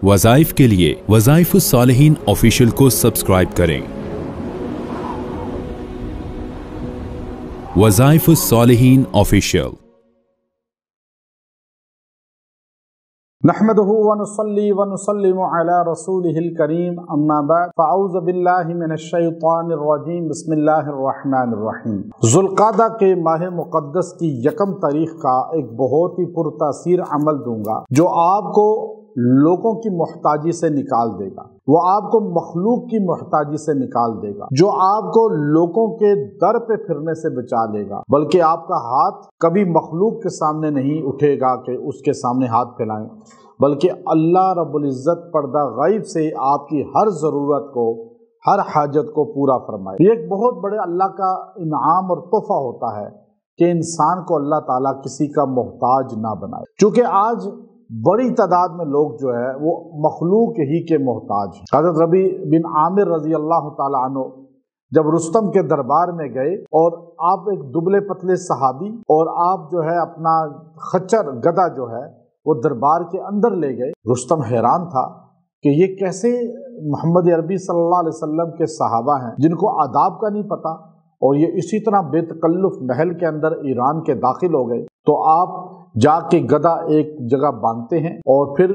वज़ाइफ के लिए वज़ाइफुस सालिहीन ऑफिशियल को सब्सक्राइब करें। वज़ाइफुस सालिहीन ऑफिशियल। नहमदुहु व नुसल्ली व नुसल्लिमु अला रसूलिहिल करीम, अम्मा बाद, फ़अऊज़ु बिल्लाहि मिनश शैतानिर रजीम, बिस्मिल्लाहिर रहमानिर रहीम। ज़ुल्क़ादा के माह मुक़द्दस की यकम तारीख का एक बहुत ही पुरतासीर अमल दूंगा जो आपको लोगों की मोहताजी से निकाल देगा, वो आपको मखलूक की मोहताजी से निकाल देगा, जो आपको लोगों के दर पे फिरने से बचा लेगा, बल्कि आपका हाथ कभी मखलूक के सामने नहीं उठेगा कि उसके सामने हाथ फैलाएं, बल्कि अल्लाह रब्बुल इज़्ज़त पर्दा गैब से आपकी हर ज़रूरत को, हर हाजत को पूरा फरमाए। ये एक बहुत बड़े अल्लाह का इनाम और तोहफा होता है कि इंसान को अल्लाह ताला किसी का मोहताज ना बनाए। चूँकि आज बड़ी तादाद में लोग जो है वो मखलूक ही के मोहताज। हज़रत रबी बिन आमिर रज़ी अल्लाह ताला अन्हु जब रुस्तम के दरबार में गए और आप एक दुबले पतले सहाबी और आप जो है अपना खच्चर गधा जो है वो दरबार के अंदर ले गए। रुस्तम हैरान था कि ये कैसे मोहम्मद अरबी सल्लल्लाहु अलैहि वसल्लम के सहाबा हैं जिनको आदाब का नहीं पता, और ये इसी तरह बेतकल्लुफ महल के अंदर ईरान के दाखिल हो गए। तो आप जाके गधा एक जगह बांधते हैं और फिर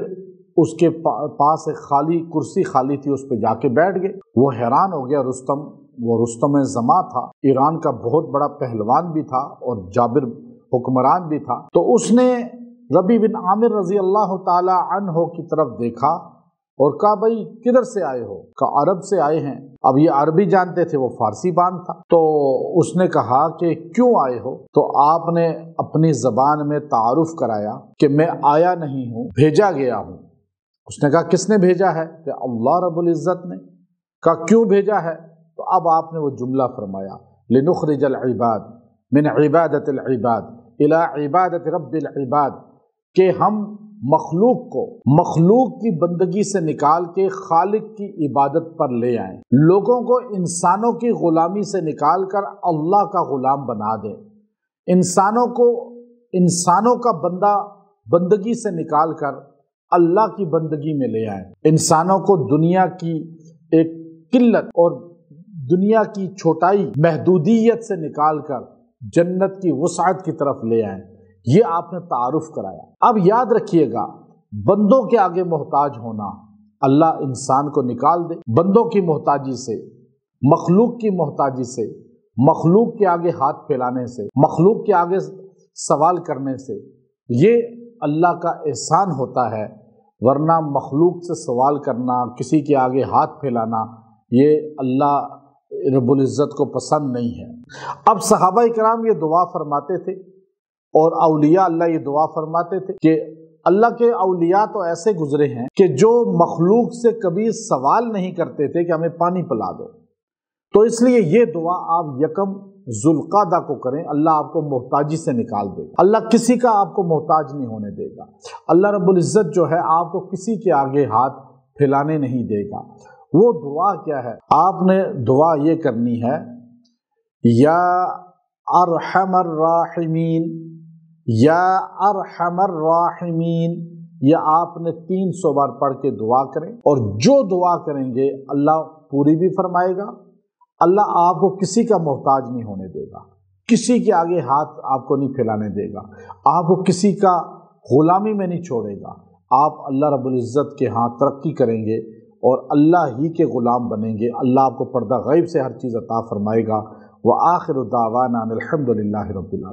उसके पास एक खाली कुर्सी खाली थी, उस पर जाके बैठ गए। वो हैरान हो गया रुस्तम, वो रुस्तम ज़मा था, ईरान का बहुत बड़ा पहलवान भी था और जाबिर हुक्मरान भी था। तो उसने रबी बिन आमिर रज़ी अल्लाह ताला अन्हो की तरफ देखा और कहा, भाई किधर से आए हो? कहा, अरब से आए हैं। अब ये अरबी जानते थे, वो फारसी बान था। तो उसने कहा कि क्यों आए हो? तो आपने अपनी ज़बान में तारुफ कराया कि मैं आया नहीं हूँ, भेजा गया हूँ। उसने कहा, किसने भेजा है? कि अल्लाह रब्बुल इज़्ज़त ने। कहा, क्यों भेजा है? तो अब आपने वो जुमला फरमाया, लिनुखरिजल इबाद मिन इबादतिल इबाद इला इबादति रब्बिल इबाद, कि हम मखलूक की बंदगी से निकाल के खालिक की इबादत पर ले आएं, लोगों को इंसानों की गुलामी से निकाल कर अल्लाह का गुलाम बना दें, इंसानों को इंसानों का बंदगी से निकाल कर अल्लाह की बंदगी में ले आएं, इंसानों को दुनिया की एक किल्लत और दुनिया की छोटाई महदूदियत से निकाल कर जन्नत की वसाअत की तरफ ले आएं। ये आपने तारुफ कराया। अब याद रखिएगा, बंदों के आगे मोहताज होना, अल्लाह इंसान को निकाल दे बंदों की मोहताजी से, मखलूक की मोहताजी से, मखलूक के आगे हाथ फैलाने से, मखलूक के आगे सवाल करने से। ये अल्लाह का एहसान होता है, वरना मखलूक से सवाल करना, किसी के आगे हाथ फैलाना, ये अल्लाह रब्बुल इज़्ज़त को पसंद नहीं है। अब सहाबा इकराम ये दुआ फरमाते थे और औलिया अल्लाह ये दुआ फरमाते थे कि अल्लाह के औलिया तो ऐसे गुजरे हैं कि जो मखलूक से कभी सवाल नहीं करते थे कि हमें पानी पिला दो। तो इसलिए ये दुआ आप यकम ज़ुल्क़ादा को करें, अल्लाह आपको मोहताजी से निकाल देगा। अल्लाह किसी का आपको मोहताज नहीं होने देगा। अल्लाह रब्बुल इज़्ज़त जो है आपको किसी के आगे हाथ फैलाने नहीं देगा। वो दुआ क्या है? आपने दुआ ये करनी है, या अरहमर राहिमीन, या अरहमर राहिमीन। यह आपने 300 बार पढ़ के दुआ करें, और जो दुआ करेंगे अल्लाह पूरी भी फरमाएगा। अल्लाह आपको किसी का मोहताज नहीं होने देगा, किसी के आगे हाथ आपको नहीं फैलाने देगा, आपको किसी का गुलामी में नहीं छोड़ेगा। आप अल्लाह रब्बुल इज़्ज़त के यहाँ तरक्की करेंगे और अल्लाह ही के ग़ुलाम बनेंगे। अल्लाह आपको पर्दा गैब से हर चीज़ अता फरमाएगा। व आखिरु दावाना अनिल हम्दुलिल्लाहि रब्बिल आलमीन।